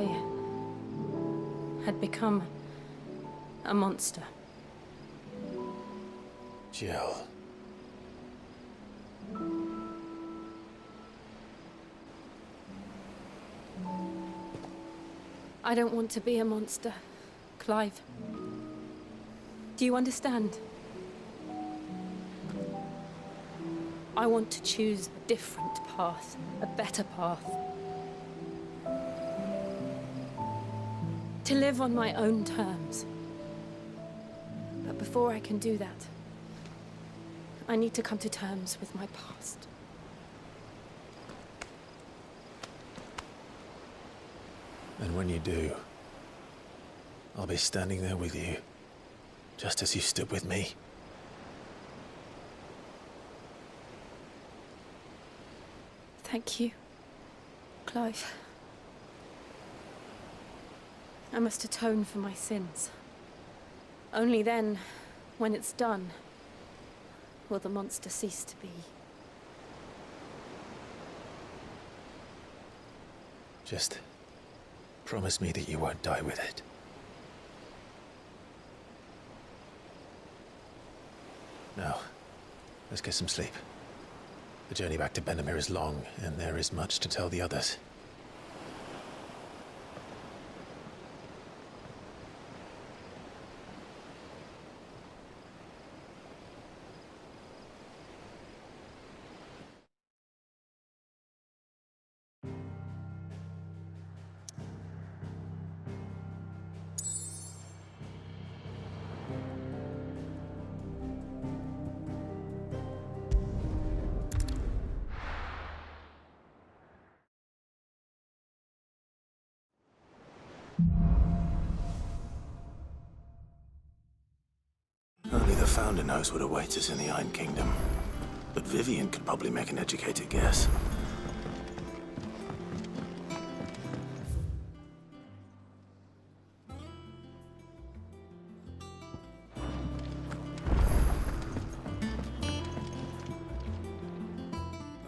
I had become a monster. Jill. I don't want to be a monster, Clive. Do you understand? I want to choose a different path, a better path. To live on my own terms. But before I can do that, I need to come to terms with my past. And when you do, I'll be standing there with you, just as you stood with me. Thank you, Clive. I must atone for my sins. Only then, when it's done, will the monster cease to be. Just promise me that you won't die with it. Now, let's get some sleep. The journey back to Benamir is long, and there is much to tell the others. Only the Founder knows what awaits us in the Iron Kingdom. But Vivian could probably make an educated guess.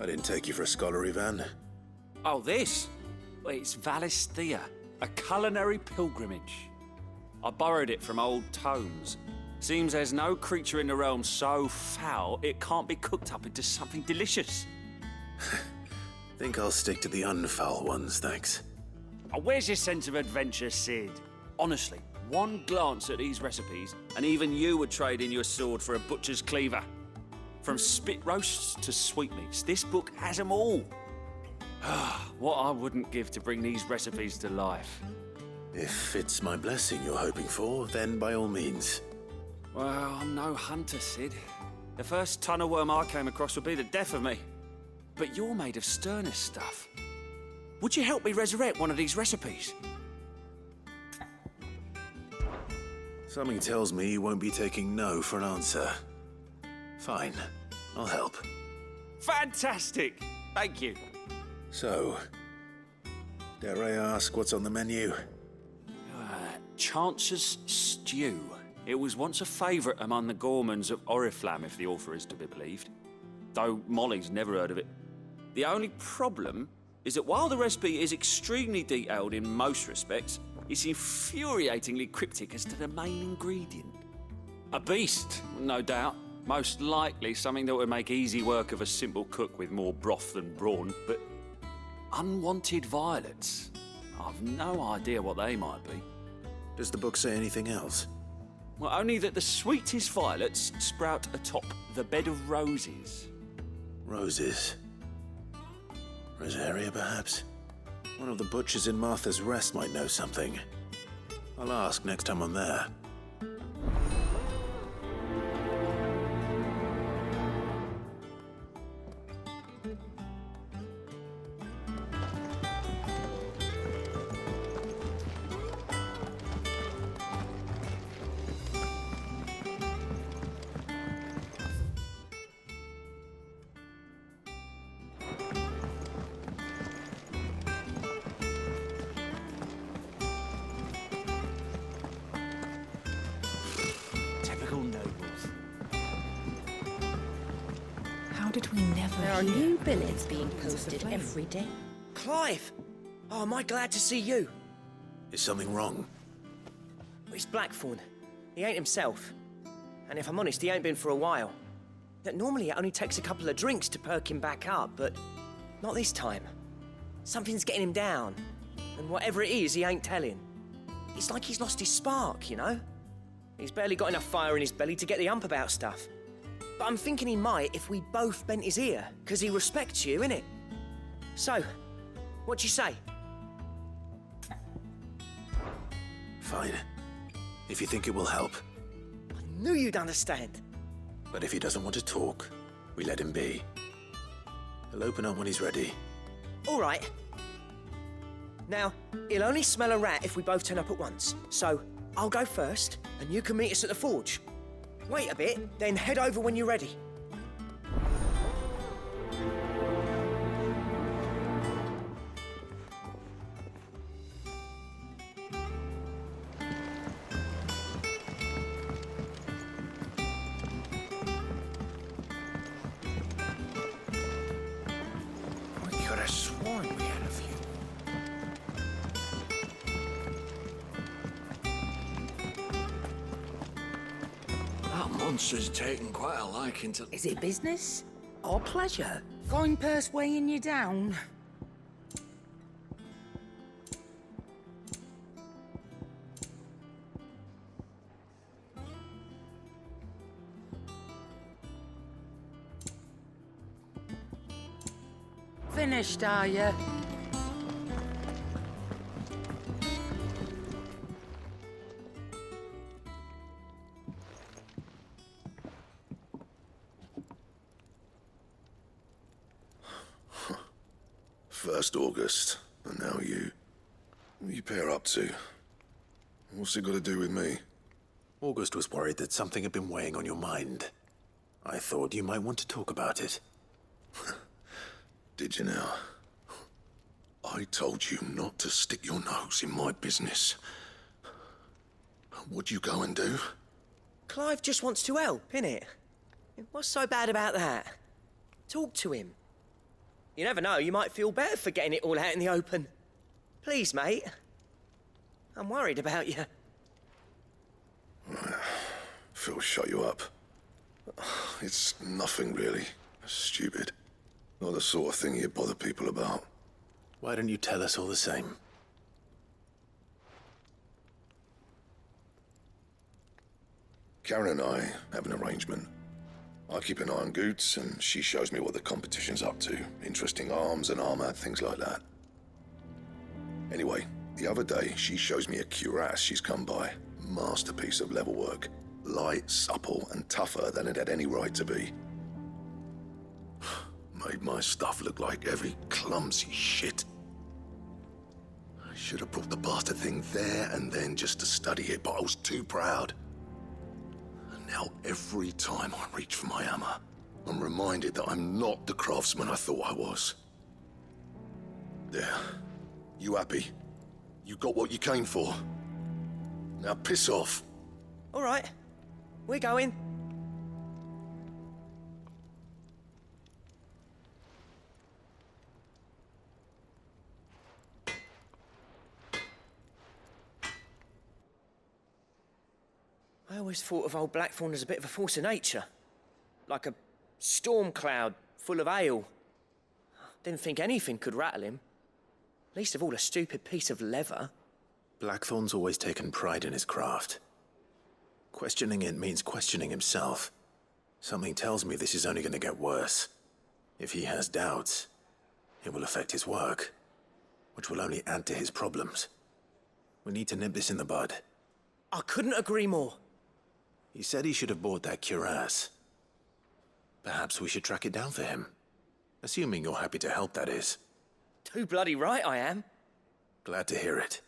I didn't take you for a scholar, Ivan. Oh, this? Well, it's Valisthea, a culinary pilgrimage. I borrowed it from old tomes. Seems there's no creature in the realm so foul it can't be cooked up into something delicious. Think I'll stick to the unfoul ones, thanks. Oh, where's your sense of adventure, Sid? Honestly, one glance at these recipes, and even you would trade in your sword for a butcher's cleaver. From spit roasts to sweetmeats, this book has them all. What I wouldn't give to bring these recipes to life. If it's my blessing you're hoping for, then by all means. Well, I'm no hunter, Sid. The first tunnel worm I came across would be the death of me. But you're made of sterner stuff. Would you help me resurrect one of these recipes? Something tells me you won't be taking no for an answer. Fine, I'll help. Fantastic! Thank you. So, dare I ask what's on the menu? Chance's Stew. It was once a favourite among the gourmands of Oriflamme, if the author is to be believed. Though Molly's never heard of it. The only problem is that while the recipe is extremely detailed in most respects, it's infuriatingly cryptic as to the main ingredient. A beast, no doubt. Most likely something that would make easy work of a simple cook with more broth than brawn, but unwanted violets. I've no idea what they might be. Does the book say anything else? Well, only that the sweetest violets sprout atop the bed of roses. Roses. Rosaria, perhaps? One of the butchers in Martha's Rest might know something. I'll ask next time I'm there. Did we never There are new billets being posted every day. Clive! Oh, am I glad to see you? Is something wrong? It's Blackthorn. He ain't himself. And if I'm honest, he ain't been for a while. That normally it only takes a couple of drinks to perk him back up, but not this time. Something's getting him down. And whatever it is, he ain't telling. It's like he's lost his spark, you know? He's barely got enough fire in his belly to get the ump about stuff. But I'm thinking he might if we both bent his ear, because he respects you, innit? So, what do you say? Fine. If you think it will help. I knew you'd understand. But if he doesn't want to talk, we let him be. He'll open up when he's ready. All right. Now, he'll only smell a rat if we both turn up at once. So, I'll go first, and you can meet us at the forge. Wait a bit, then head over when you're ready. We could have sworn we had a few. That monster's taken quite a liking to... Is it business or pleasure? Coin purse weighing you down? Finished, are you? First August, and now you. What you pair up to? What's it got to do with me? August was worried that something had been weighing on your mind. I thought you might want to talk about it. Did you now? I told you not to stick your nose in my business. What'd you go and do? Clive just wants to help, innit? What's so bad about that? Talk to him. You never know, you might feel better for getting it all out in the open. Please, mate. I'm worried about you. Phil shut you up. It's nothing really. Stupid. Not the sort of thing you bother people about. Why don't you tell us all the same? Karen and I have an arrangement. I keep an eye on Goots, and she shows me what the competition's up to. Interesting arms and armor, things like that. Anyway, the other day, she shows me a cuirass she's come by. Masterpiece of level work. Light, supple, and tougher than it had any right to be. Made my stuff look like every clumsy shit. I should have brought the bastard thing there and then just to study it, but I was too proud. Now, every time I reach for my hammer, I'm reminded that I'm not the craftsman I thought I was. There. You happy? You got what you came for. Now piss off. All right. We're going. I always thought of old Blackthorn as a bit of a force of nature. Like a storm cloud full of ale. Didn't think anything could rattle him. Least of all a stupid piece of leather. Blackthorn's always taken pride in his craft. Questioning it means questioning himself. Something tells me this is only going to get worse. If he has doubts, it will affect his work, which will only add to his problems. We need to nip this in the bud. I couldn't agree more. He said he should have bought that cuirass. Perhaps we should track it down for him. Assuming you're happy to help, that is. Too bloody right I am. Glad to hear it.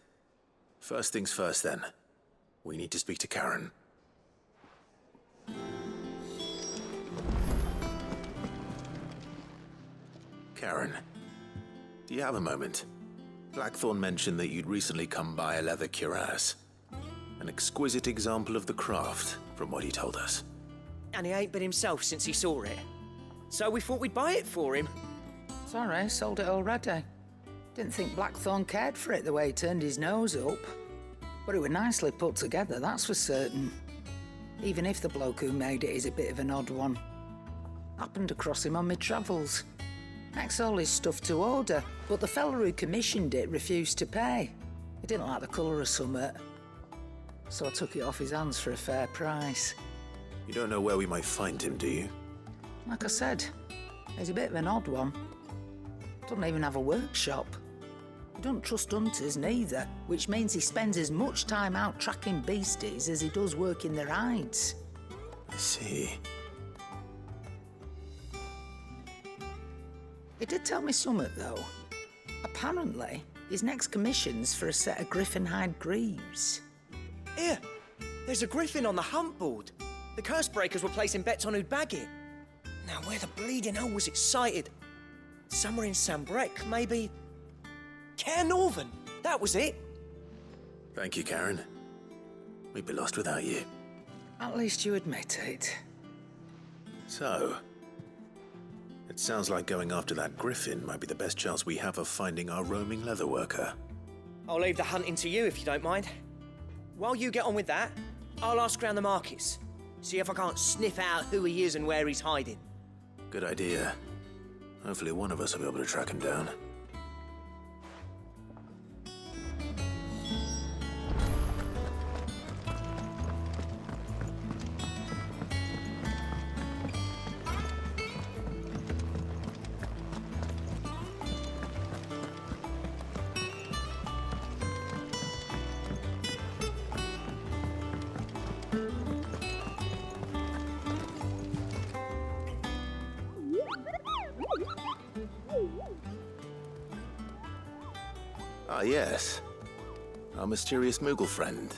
First things first, then. We need to speak to Karen. Karen, do you have a moment? Blackthorn mentioned that you'd recently come by a leather cuirass. An exquisite example of the craft, from what he told us. And he ain't been himself since he saw it. So we thought we'd buy it for him. Sorry, sold it already. Didn't think Blackthorn cared for it the way he turned his nose up. But it were nicely put together, that's for certain. Even if the bloke who made it is a bit of an odd one. Happened across him on my travels. Makes all his stuff to order, but the fella who commissioned it refused to pay. He didn't like the colour of summit. So I took it off his hands for a fair price. You don't know where we might find him, do you? Like I said, he's a bit of an odd one. Doesn't even have a workshop. He don't trust hunters neither, which means he spends as much time out tracking beasties as he does working their hides. I see. He did tell me something, though. Apparently, his next commission's for a set of griffin hide greaves. Here, there's a griffin on the hunt board. The curse breakers were placing bets on who'd bag it. Now, where the bleeding hell was it sighted? Somewhere in Sambrec, maybe... Caernarvon, that was it. Thank you, Karen. We'd be lost without you. At least you admit it. So, it sounds like going after that griffin might be the best chance we have of finding our roaming leatherworker. I'll leave the hunting to you if you don't mind. While you get on with that, I'll ask around the markets. See if I can't sniff out who he is and where he's hiding. Good idea. Hopefully one of us will be able to track him down. Ah, yes. Our mysterious Moogle friend.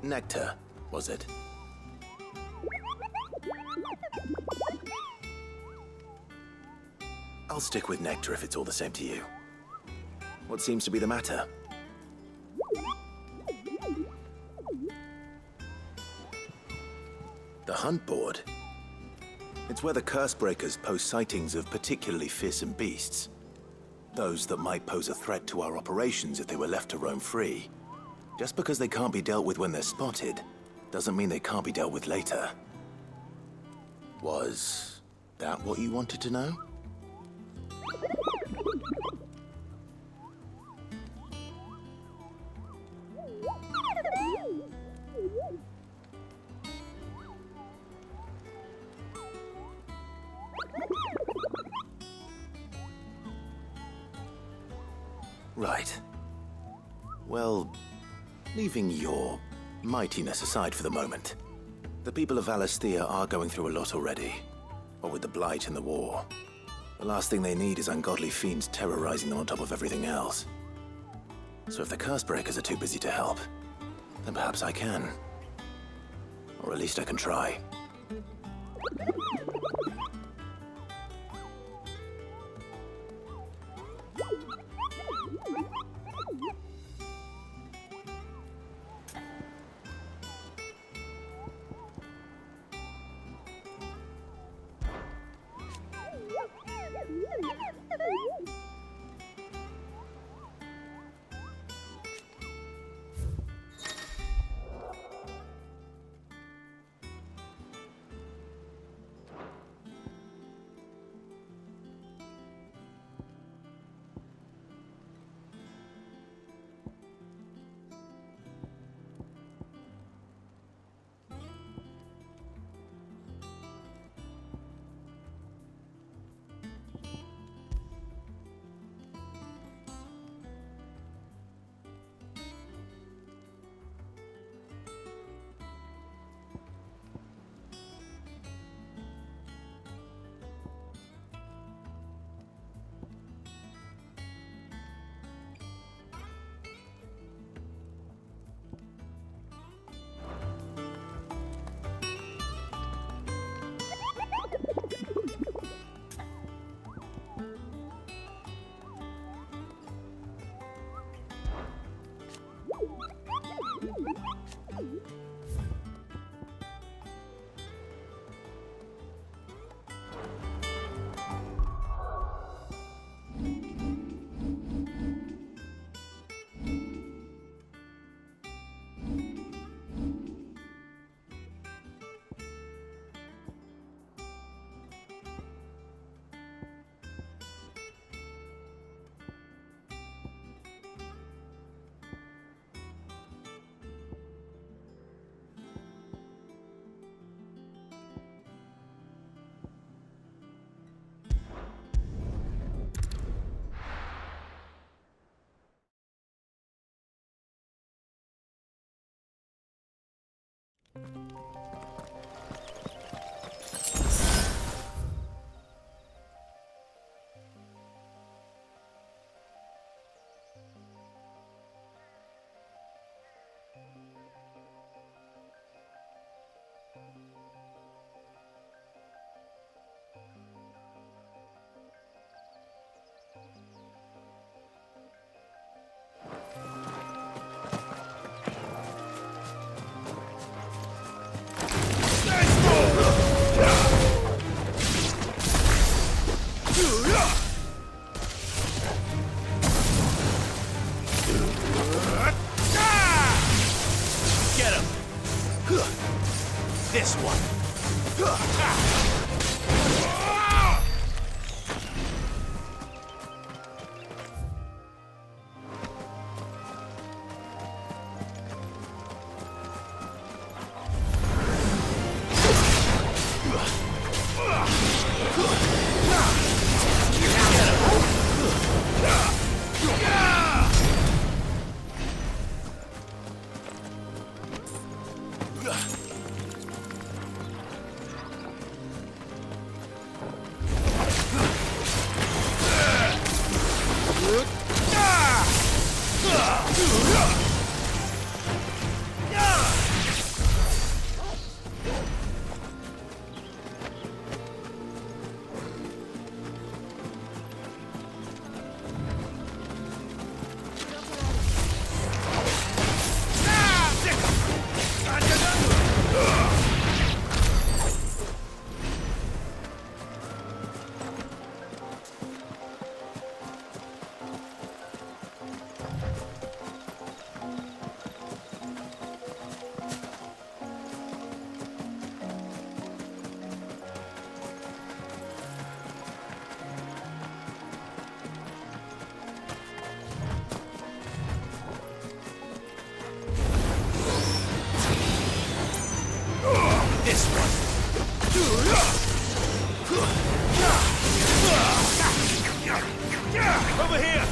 Nectar, was it? I'll stick with Nectar if it's all the same to you. What seems to be the matter? The hunt board? It's where the curse breakers post sightings of particularly fearsome beasts. Those that might pose a threat to our operations if they were left to roam free. Just because they can't be dealt with when they're spotted, doesn't mean they can't be dealt with later. Was that what you wanted to know? Right. Well, leaving your mightiness aside for the moment, the people of Valisthea are going through a lot already. What with the Blight and the war. The last thing they need is ungodly fiends terrorizing them on top of everything else. So if the Cursebreakers are too busy to help, then perhaps I can. Or at least I can try. Get him! This one! This one! Over here!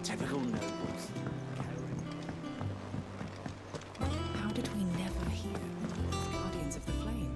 Typical nobles. How did we never hear of Guardians of the Flame?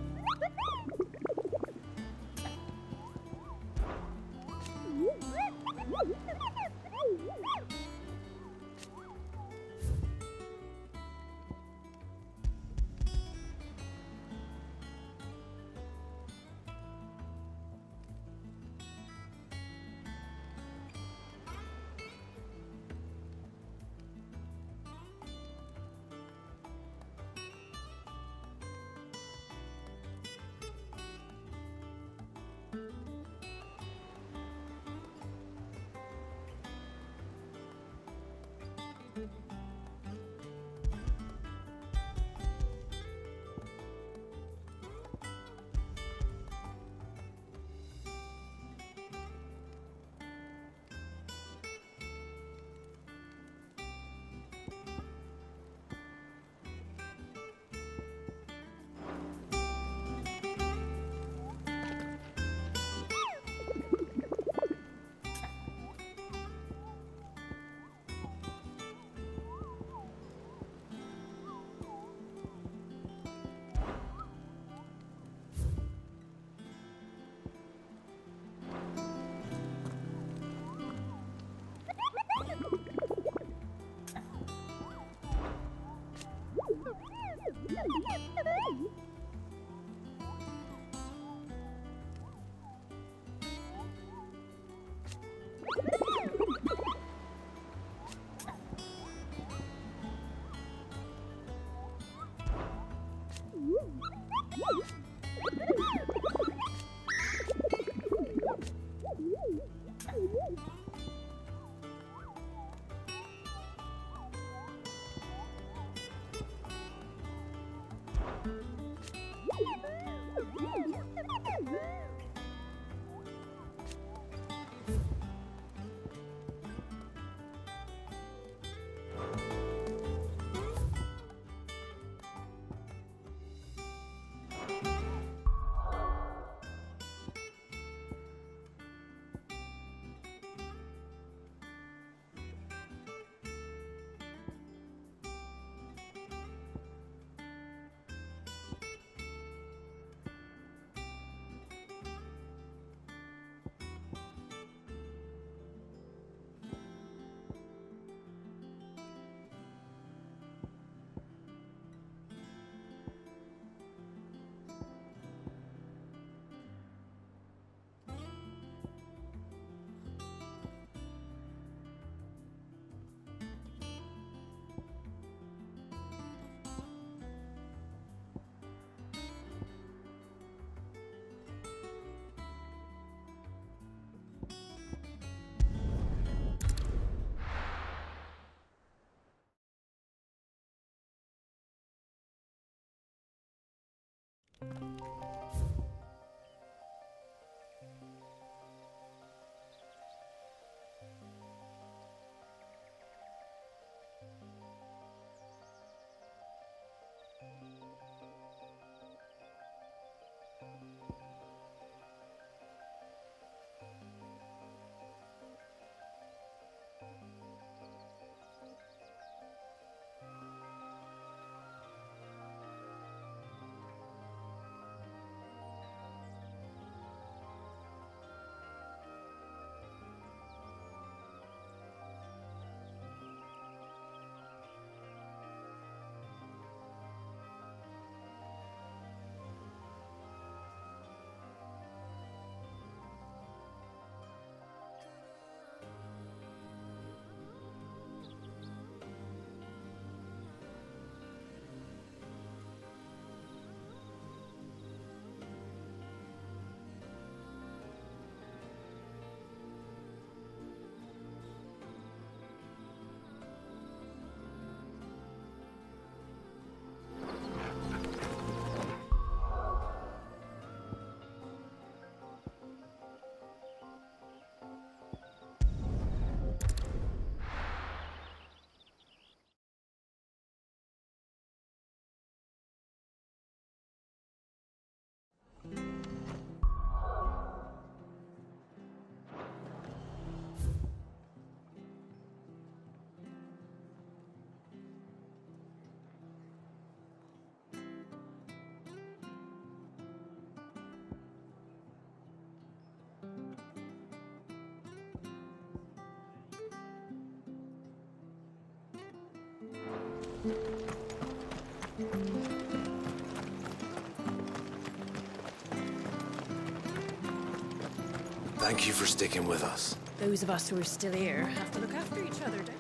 Thank you for sticking with us. Those of us who are still here have to look after each other, don't we?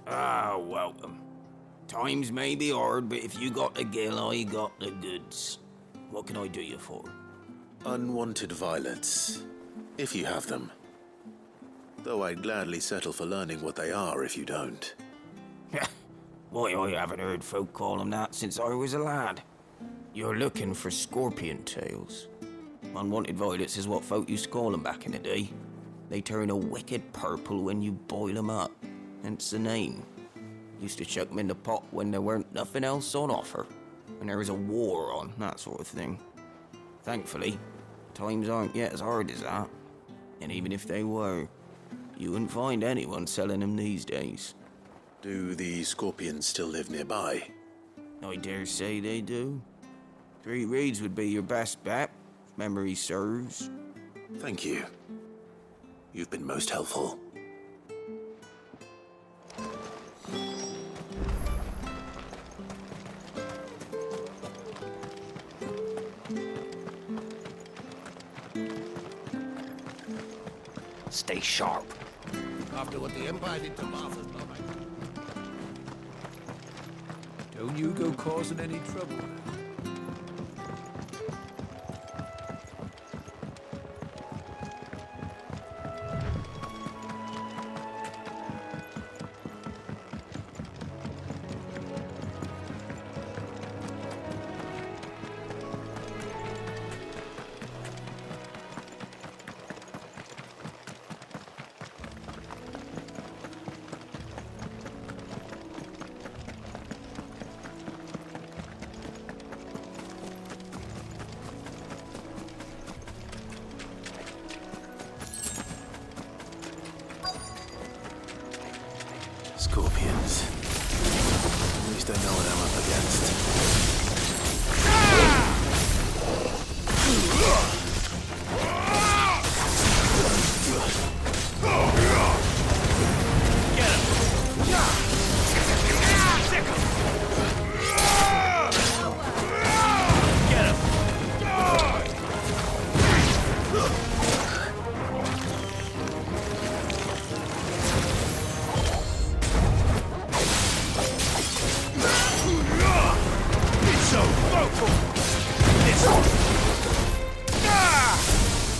Ah, welcome. Times may be hard, but if you got the gill, I got the goods. What can I do you for? Unwanted violets, if you have them. Though I'd gladly settle for learning what they are if you don't. Why, I haven't heard folk call them that since I was a lad. You're looking for scorpion tails. Unwanted violets is what folk used to call them back in the day. They turn a wicked purple when you boil them up, hence the name. Used to chuck them in the pot when there weren't nothing else on offer, when there was a war on, that sort of thing. Thankfully, times aren't yet as hard as that. And even if they were, you wouldn't find anyone selling them these days. Do the scorpions still live nearby? I dare say they do. 3 Reeds would be your best bet, if memory serves. Thank you. You've been most helpful. Stay sharp. After what the Empire did to Martha's not like... Don't you go causing any trouble. Scorpions. At least I know what I'm up against.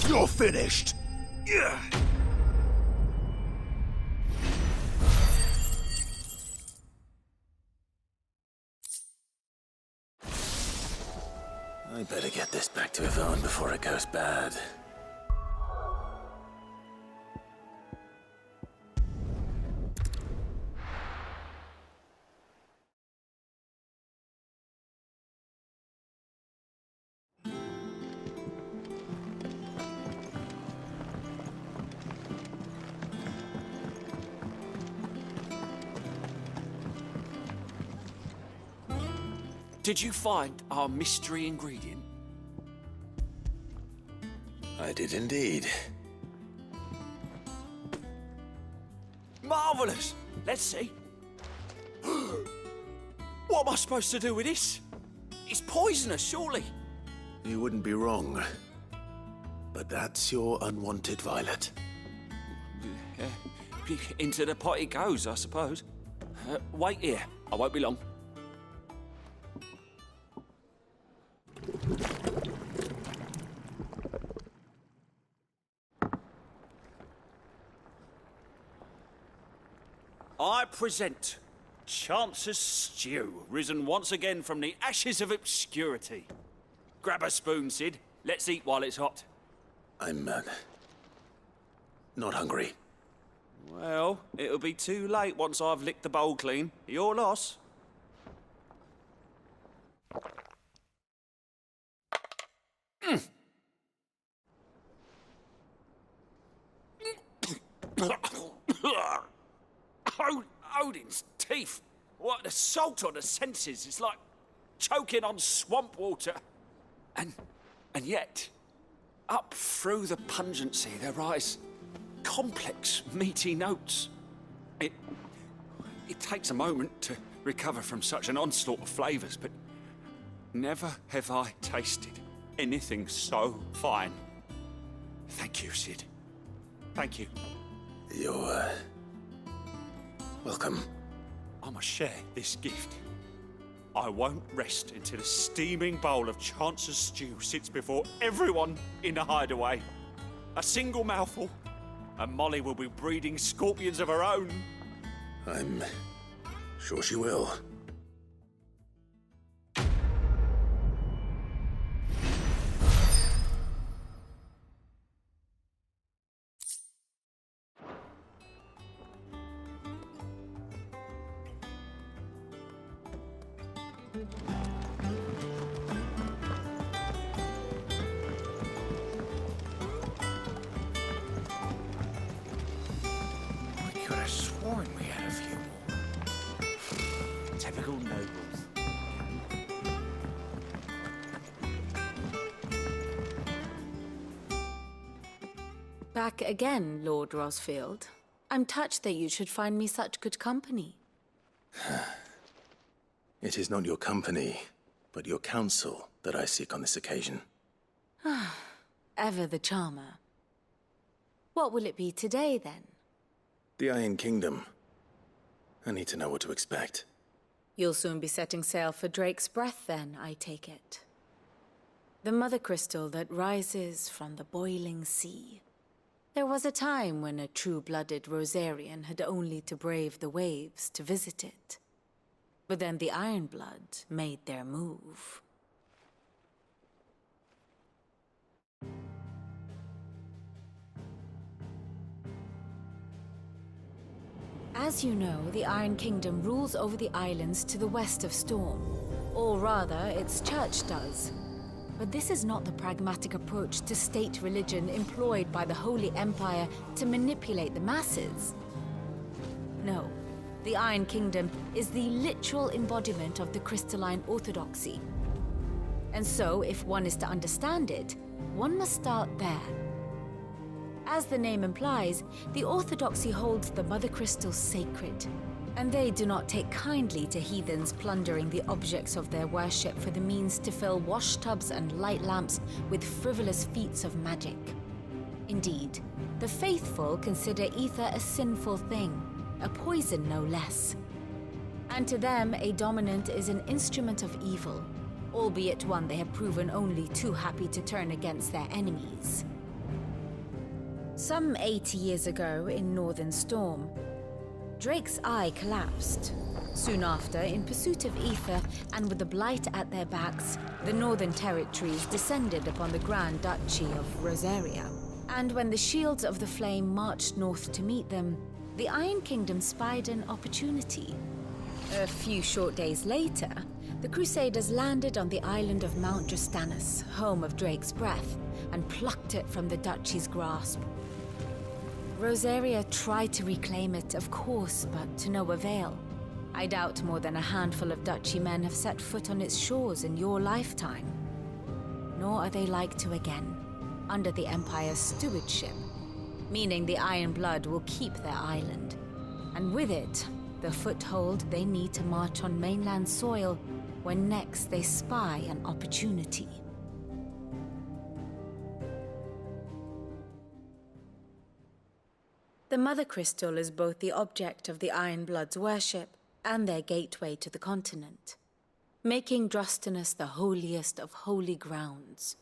You're finished! I better get this back to Yvonne before it goes bad. Did you find our mystery ingredient? I did indeed. Marvellous! Let's see. What am I supposed to do with this? It's poisonous, surely. You wouldn't be wrong. But that's your unwanted violet. Into the pot it goes, I suppose. Wait here. I won't be long. I present Chance's Stew, risen once again from the ashes of obscurity. Grab a spoon, Sid. Let's eat while it's hot. I'm, not hungry. Well, it'll be too late once I've licked the bowl clean. Your loss. Odin's teeth. What an assault on the senses. It's like choking on swamp water. And yet, up through the pungency, there rise complex, meaty notes. It takes a moment to recover from such an onslaught of flavours, but never have I tasted anything so fine. Thank you, Sid. Thank you. You're, welcome. I must share this gift. I won't rest until a steaming bowl of Chance's stew sits before everyone in the hideaway. A single mouthful, and Molly will be breeding scorpions of her own. I'm sure she will. I could have sworn we had a few more. Typical nobles. Back again, Lord Rosfield. I'm touched that you should find me such good company. It is not your company, but your counsel that I seek on this occasion. Ever the charmer. What will it be today, then? The Iron Kingdom. I need to know what to expect. You'll soon be setting sail for Drake's Breath, then, I take it. The mother crystal that rises from the boiling sea. There was a time when a true-blooded Rosarian had only to brave the waves to visit it. But then the Ironblood made their move. As you know, the Iron Kingdom rules over the islands to the west of Storm. Or rather, its church does. But this is not the pragmatic approach to state religion employed by the Holy Empire to manipulate the masses. No, the Iron Kingdom is the literal embodiment of the crystalline orthodoxy. And so, if one is to understand it, one must start there. As the name implies, the orthodoxy holds the mother crystals sacred, and they do not take kindly to heathens plundering the objects of their worship for the means to fill washtubs and light lamps with frivolous feats of magic. Indeed, the faithful consider ether a sinful thing, a poison no less. And to them, a dominant is an instrument of evil, albeit one they have proven only too happy to turn against their enemies. Some 80 years ago in Northern Storm, Drake's eye collapsed. Soon after, in pursuit of ether and with the blight at their backs, the Northern Territories descended upon the Grand Duchy of Rosaria. And when the Shields of the Flame marched north to meet them, the Iron Kingdom spied an opportunity. A few short days later, the Crusaders landed on the island of Mount Justanus, home of Drake's Breath, and plucked it from the duchy's grasp. Rosaria tried to reclaim it, of course, but to no avail. I doubt more than a handful of duchy men have set foot on its shores in your lifetime. Nor are they like to again, under the Empire's stewardship, meaning the Iron Blood will keep their island, and with it, the foothold they need to march on mainland soil when next they spy an opportunity. The Mother Crystal is both the object of the Iron Blood's worship and their gateway to the continent, making Drostanus the holiest of holy grounds,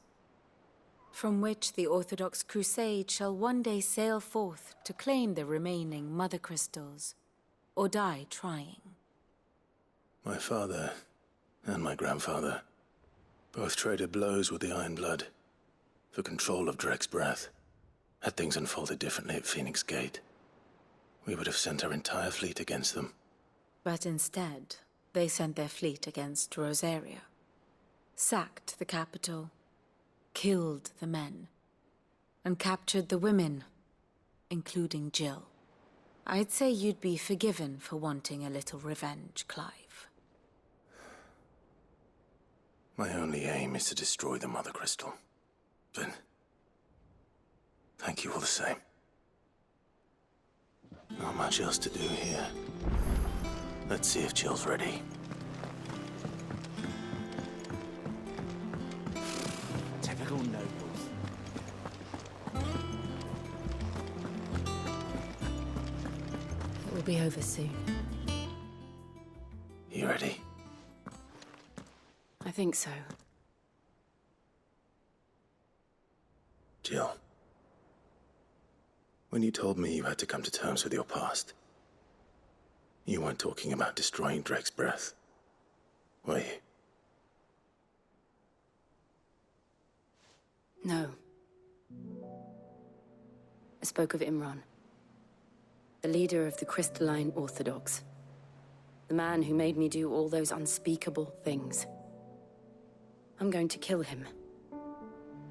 from which the Orthodox Crusade shall one day sail forth to claim the remaining Mother Crystals, or die trying. My father and my grandfather both traded blows with the Iron Blood for control of Drake's Breath. Had things unfolded differently at Phoenix Gate, we would have sent our entire fleet against them. But instead, they sent their fleet against Rosaria, sacked the capital, killed the men, and captured the women, including Jill. I'd say you'd be forgiven for wanting a little revenge, Clive. My only aim is to destroy the Mother Crystal. But thank you all the same. Not much else to do here. Let's see if Jill's ready. Typical nobles. It will be over soon. You ready? I think so. Jill. When you told me you had to come to terms with your past, you weren't talking about destroying Drake's breath, were you? No. I spoke of Imran, the leader of the Crystalline Orthodox. The man who made me do all those unspeakable things. I'm going to kill him.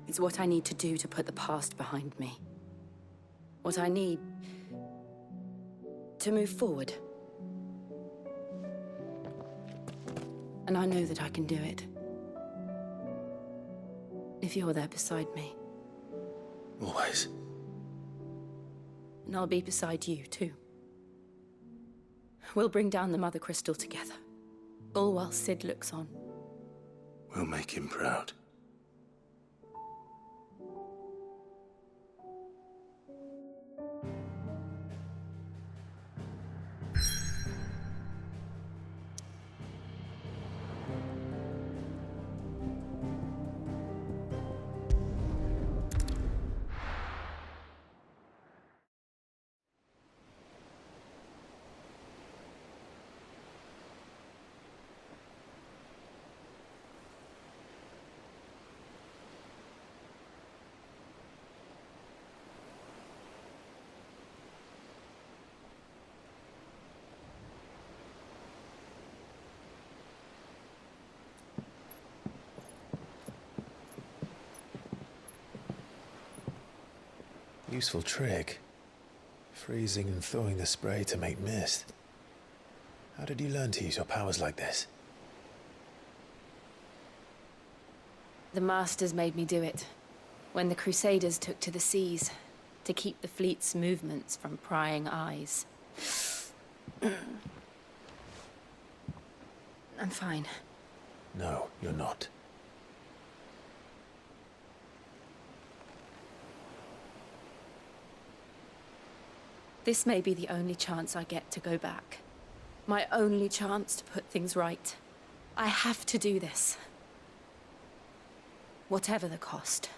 It's what I need to do to put the past behind me. What I need to move forward. And I know that I can do it. If you're there beside me. Always. And I'll be beside you, too. We'll bring down the Mother Crystal together. All while Sid looks on. We'll make him proud. Useful trick. Freezing and thawing the spray to make mist. How did you learn to use your powers like this? The Masters made me do it. When the Crusaders took to the seas, to keep the fleet's movements from prying eyes. I'm fine. No, you're not. This may be the only chance I get to go back. My only chance to put things right. I have to do this. Whatever the cost.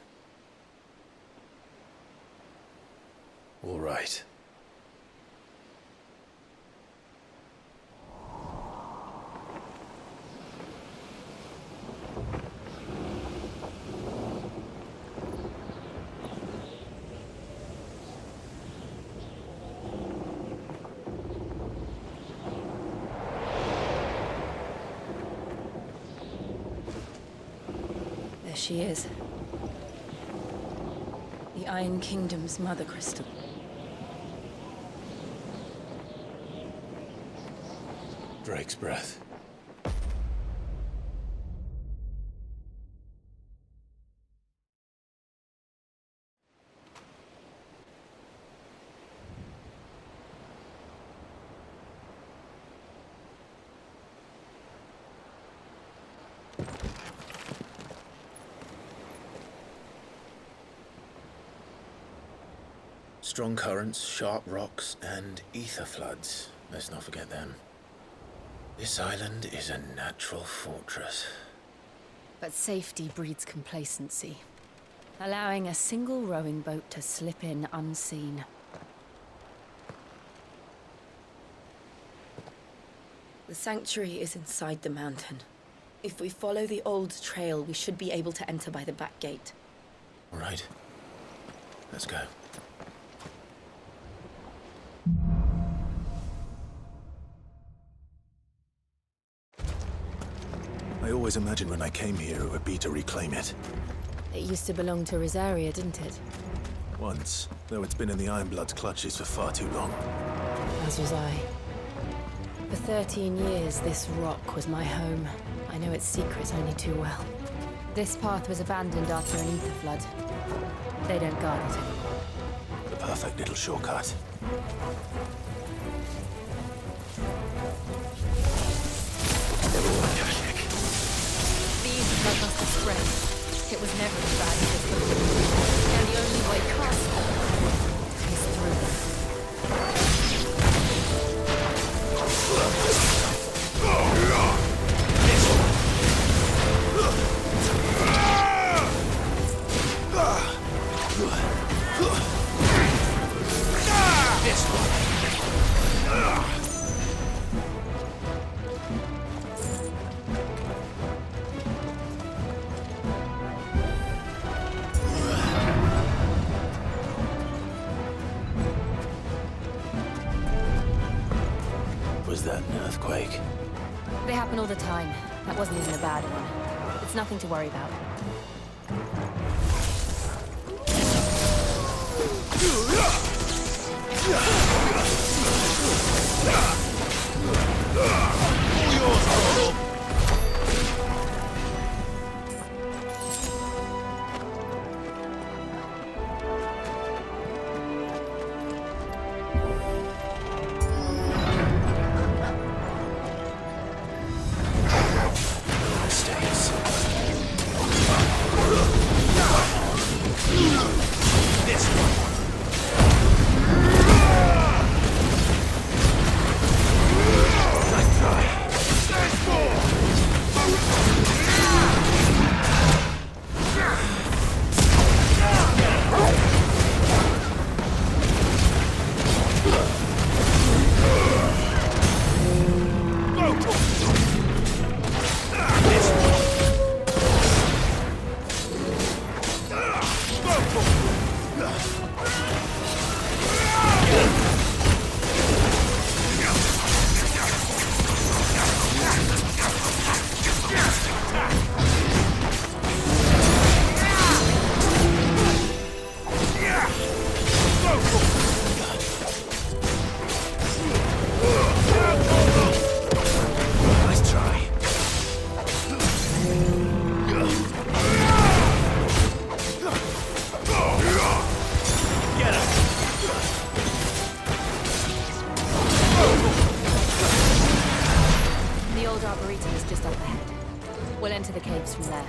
All right. She is. The Iron Kingdom's Mother Crystal. Drake's breath. Strong currents, sharp rocks, and ether floods. Let's not forget them. This island is a natural fortress. But safety breeds complacency, allowing a single rowing boat to slip in unseen. The sanctuary is inside the mountain. If we follow the old trail, we should be able to enter by the back gate. All right. Let's go. I always imagined when I came here it would be to reclaim it. It used to belong to Rosaria, didn't it? Once, though it's been in the Ironblood's clutches for far too long. As was I. For 13 years, this rock was my home. I know its secrets only too well. This path was abandoned after an ether flood. They don't guard it anymore. The perfect little shortcut. blood must have spread. It was never as bad as this before. And the only way past them is through them. Was that an earthquake? They happen all the time. That wasn't even a bad one. It's nothing to worry about. We'll enter the caves from there.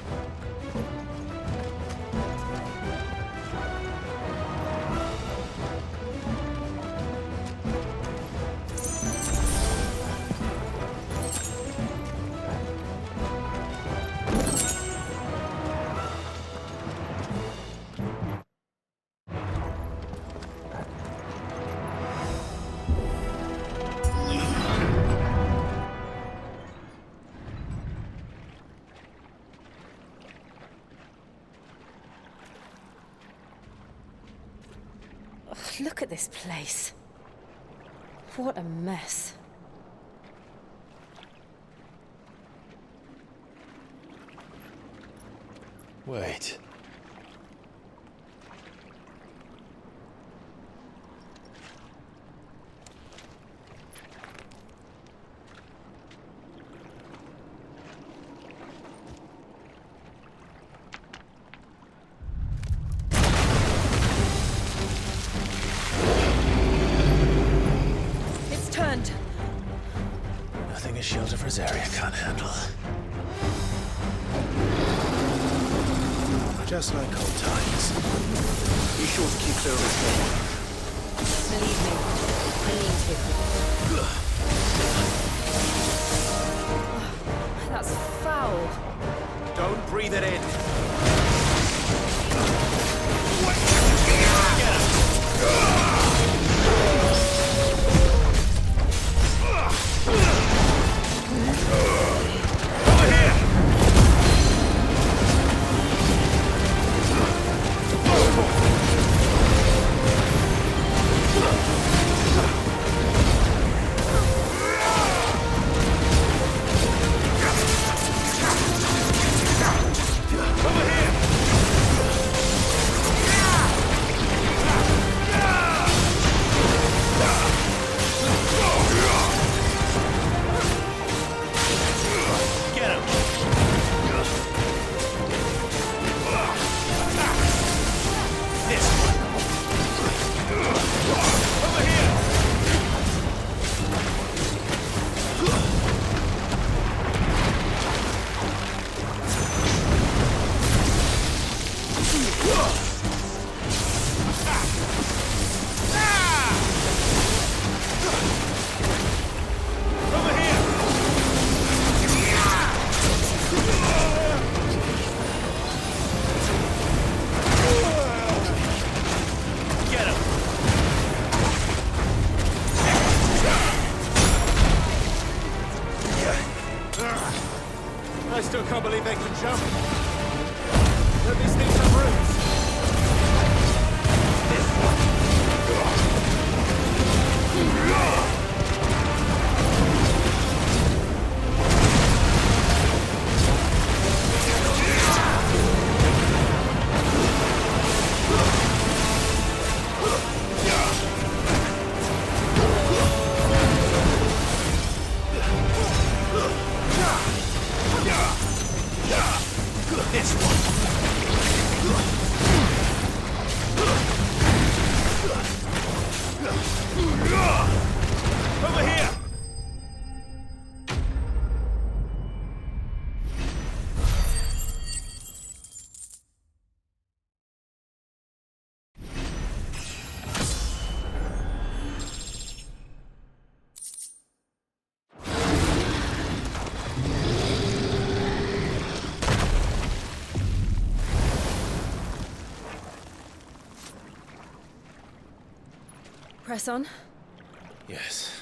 Look at this place. What a mess. Wait. Nothing a shield of Rosaria can't handle. Just like old times. Be sure to keep clear of his head. Believe me, I need to. That's foul. Don't breathe it in. can't believe they can jump. Don't these things have roots? Over here! Press on. Yes.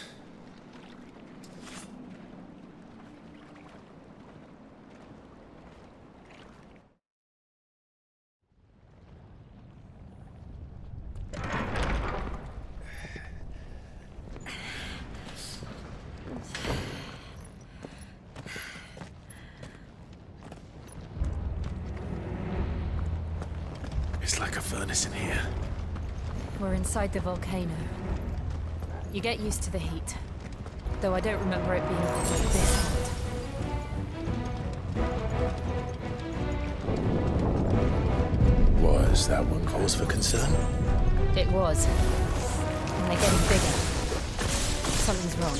It's like a furnace in here. We're inside the volcano. You get used to the heat. Though I don't remember it being quite this hot. Was that one cause for concern? It was. And they're getting bigger. Something's wrong.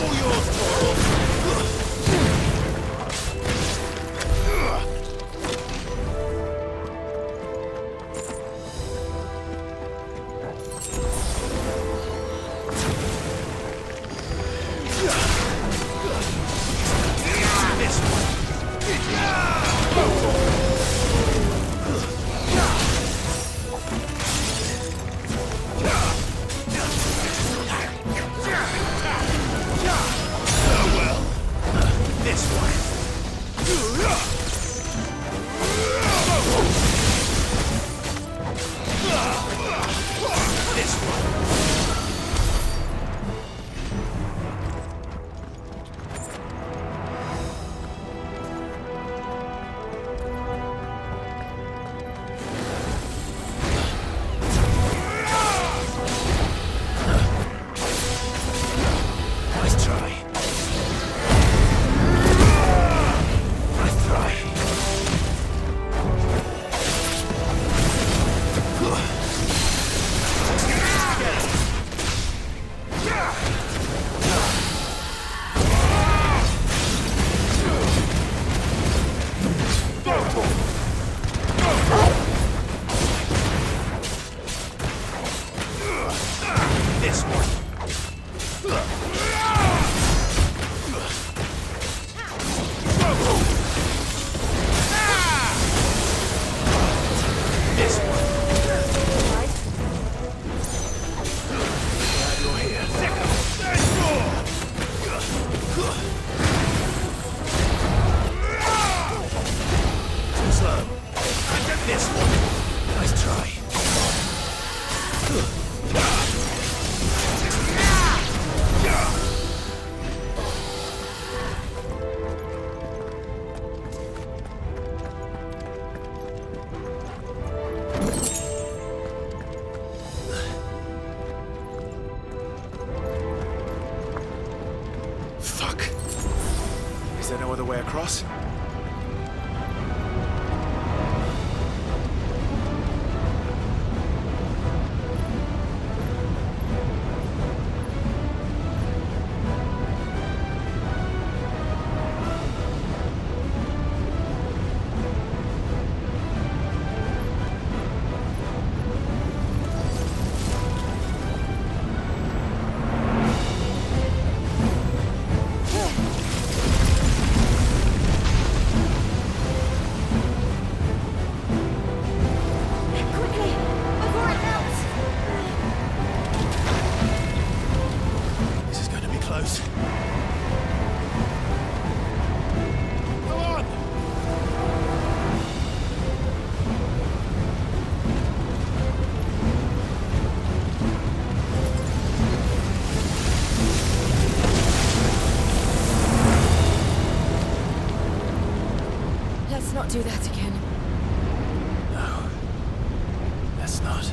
All yours, Toro! Is there no other way across? close. Come on! Let's not do that again. No. Let's not.